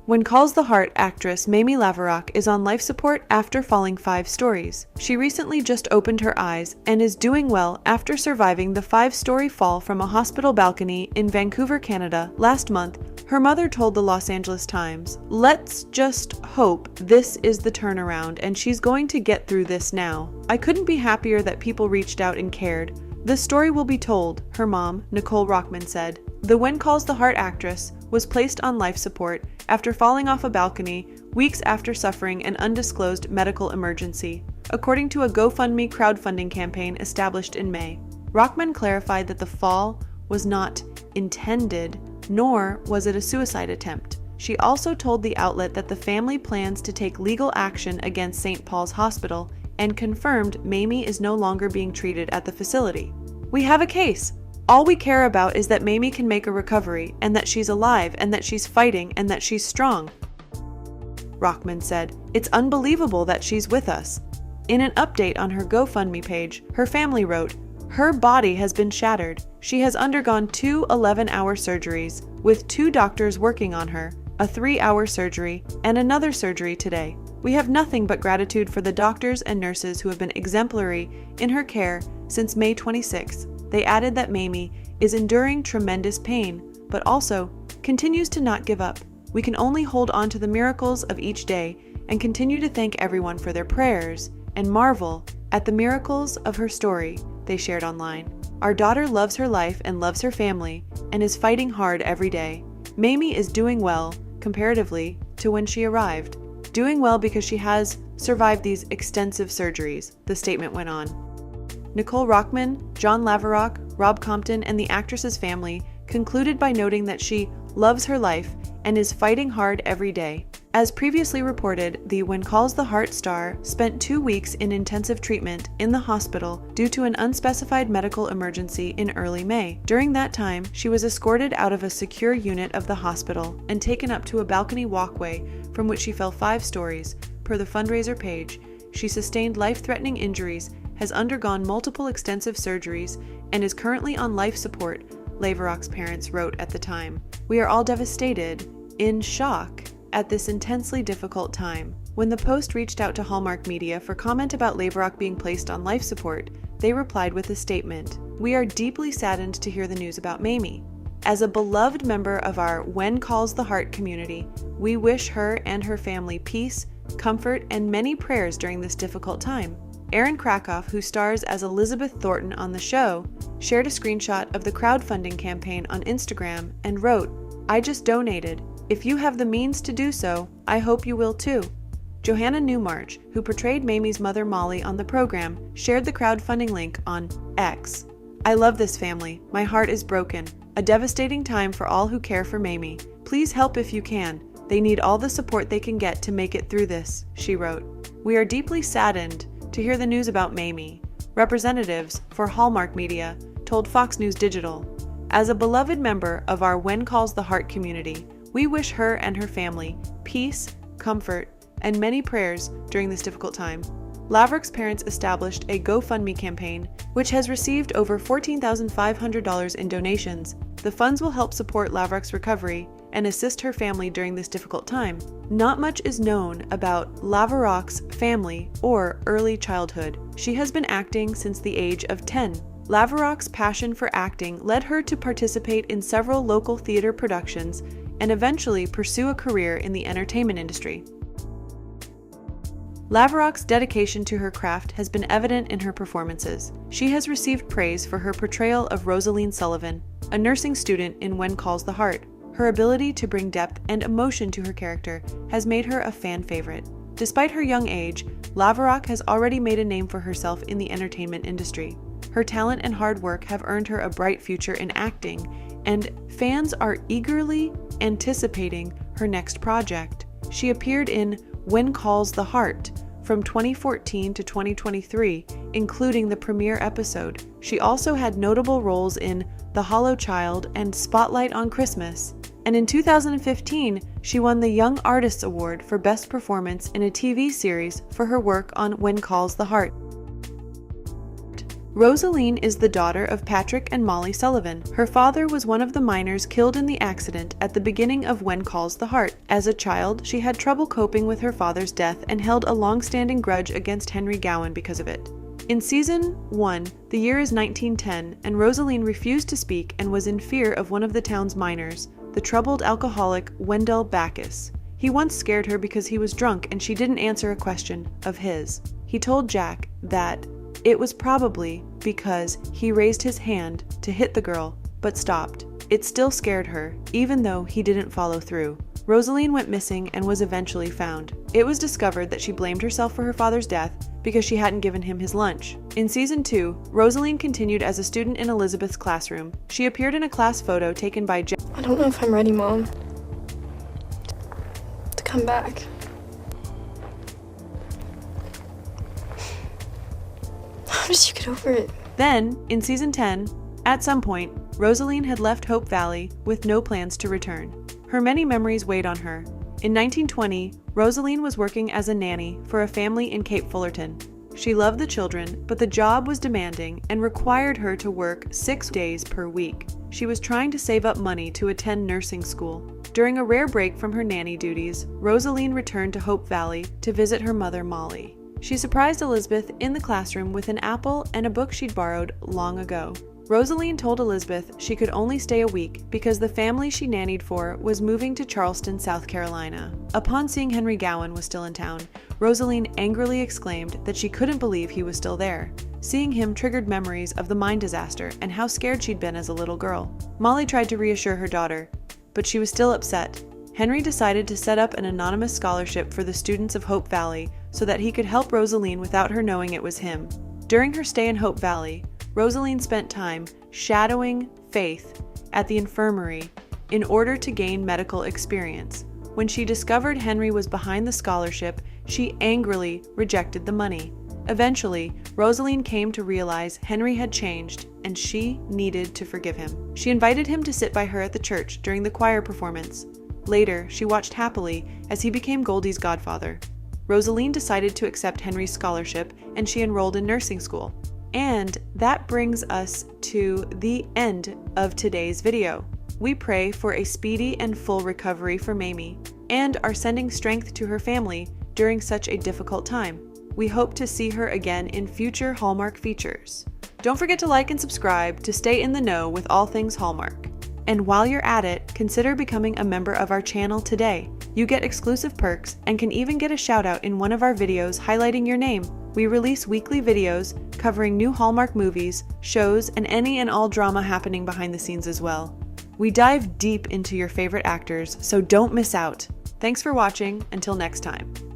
When Calls the Heart actress Mamie Laverock is on life support after falling 5 stories. She recently just opened her eyes and is doing well after surviving the 5-story fall from a hospital balcony in Vancouver, Canada last month. Her mother told the Los Angeles Times, "Let's just hope this is the turnaround and she's going to get through this now. I couldn't be happier that people reached out and cared. The story will be told," her mom, Nicole Rockman, said. The When Calls the Heart actress was placed on life support after falling off a balcony weeks after suffering an undisclosed medical emergency, according to a GoFundMe crowdfunding campaign established in May. Rockman clarified that the fall was not intended, nor was it a suicide attempt. She also told the outlet that the family plans to take legal action against St. Paul's Hospital and confirmed Mamie is no longer being treated at the facility. "We have a case. All we care about is that Mamie can make a recovery, and that she's alive, and that she's fighting, and that she's strong," Rockman said. "It's unbelievable that she's with us." In an update on her GoFundMe page, her family wrote, "Her body has been shattered. She has undergone 2 11-hour surgeries, with 2 doctors working on her, a 3-hour surgery, and another surgery today. We have nothing but gratitude for the doctors and nurses who have been exemplary in her care since May 26th. They added that Mamie is enduring tremendous pain, but also continues to not give up. We can only hold on to the miracles of each day and continue to thank everyone for their prayers and marvel at the miracles of her story," they shared online. "Our daughter loves her life and loves her family and is fighting hard every day. Mamie is doing well comparatively to when she arrived. Doing well because she has survived these extensive surgeries," the statement went on. Nicole Rockman, John Laverock, Rob Compton, and the actress's family concluded by noting that she loves her life and is fighting hard every day. As previously reported, the When Calls the Heart star spent 2 weeks in intensive treatment in the hospital due to an unspecified medical emergency in early May. During that time, she was escorted out of a secure unit of the hospital and taken up to a balcony walkway from which she fell 5 stories. Per the fundraiser page, she sustained life-threatening injuries, has undergone multiple extensive surgeries, and is currently on life support, Laverock's parents wrote at the time. "We are all devastated, in shock, at this intensely difficult time." When the Post reached out to Hallmark Media for comment about Laverock being placed on life support, they replied with a statement, "We are deeply saddened to hear the news about Mamie. As a beloved member of our When Calls the Heart community, we wish her and her family peace, comfort, and many prayers during this difficult time." Erin Krakoff, who stars as Elizabeth Thornton on the show, shared a screenshot of the crowdfunding campaign on Instagram and wrote, "I just donated. If you have the means to do so, I hope you will too." Johanna Newmarch, who portrayed Mamie's mother Molly on the program, shared the crowdfunding link on X. "I love this family. My heart is broken. A devastating time for all who care for Mamie. Please help if you can. They need all the support they can get to make it through this," she wrote. "We are deeply saddened to hear the news about Mamie," representatives for Hallmark Media told Fox News Digital. "As a beloved member of our When Calls the Heart community, we wish her and her family peace, comfort, and many prayers during this difficult time." Laverock's parents established a GoFundMe campaign, which has received over $14,500 in donations. The funds will help support Laverock's recovery and assist her family during this difficult time. Not much is known about Laverock's family or early childhood. She has been acting since the age of 10. Laverock's passion for acting led her to participate in several local theater productions and eventually pursue a career in the entertainment industry. Laverock's dedication to her craft has been evident in her performances. She has received praise for her portrayal of Rosaline Sullivan, a nursing student in When Calls the Heart. Her ability to bring depth and emotion to her character has made her a fan favorite. Despite her young age, Laverock has already made a name for herself in the entertainment industry. Her talent and hard work have earned her a bright future in acting, and fans are eagerly anticipating her next project. She appeared in When Calls the Heart from 2014 to 2023, including the premiere episode. She also had notable roles in The Hollow Child and Spotlight on Christmas. And in 2015, she won the Young Artists Award for Best Performance in a TV series for her work on When Calls the Heart. Rosaline is the daughter of Patrick and Molly Sullivan. Her father was one of the miners killed in the accident at the beginning of When Calls the Heart. As a child, she had trouble coping with her father's death and held a long-standing grudge against Henry Gowan because of it. In Season 1, the year is 1910, and Rosaline refused to speak and was in fear of one of the town's miners, the troubled alcoholic Wendell Backus. He once scared her because he was drunk and she didn't answer a question of his. He told Jack that it was probably because he raised his hand to hit the girl, but stopped. It still scared her, even though he didn't follow through. Rosaline went missing and was eventually found. It was discovered that she blamed herself for her father's death because she hadn't given him his lunch. In Season 2, Rosaline continued as a student in Elizabeth's classroom. She appeared in a class photo taken by Jack. I don't know if I'm ready, Mom, to come back. How did you get over it? Then, in Season 10, at some point, Rosaline had left Hope Valley with no plans to return. Her many memories weighed on her. In 1920, Rosaline was working as a nanny for a family in Cape Fullerton. She loved the children, but the job was demanding and required her to work 6 days per week. She was trying to save up money to attend nursing school. During a rare break from her nanny duties, Rosaline returned to Hope Valley to visit her mother, Molly. She surprised Elizabeth in the classroom with an apple and a book she'd borrowed long ago. Rosaline told Elizabeth she could only stay a week because the family she nannied for was moving to Charleston, South Carolina. Upon seeing Henry Gowan was still in town, Rosaline angrily exclaimed that she couldn't believe he was still there. Seeing him triggered memories of the mine disaster and how scared she'd been as a little girl. Molly tried to reassure her daughter, but she was still upset. Henry decided to set up an anonymous scholarship for the students of Hope Valley so that he could help Rosaline without her knowing it was him. During her stay in Hope Valley, Rosaline spent time shadowing Faith at the infirmary in order to gain medical experience. When she discovered Henry was behind the scholarship, she angrily rejected the money. Eventually, Rosaline came to realize Henry had changed and she needed to forgive him. She invited him to sit by her at the church during the choir performance. Later, she watched happily as he became Goldie's godfather. Rosaline decided to accept Henry's scholarship and she enrolled in nursing school. And that brings us to the end of today's video. We pray for a speedy and full recovery for Mamie and are sending strength to her family during such a difficult time. We hope to see her again in future Hallmark features. Don't forget to like and subscribe to stay in the know with all things Hallmark. And while you're at it, consider becoming a member of our channel today. You get exclusive perks and can even get a shout out in one of our videos highlighting your name. We release weekly videos covering new Hallmark movies, shows, and any and all drama happening behind the scenes as well. We dive deep into your favorite actors, so don't miss out. Thanks for watching. Until next time.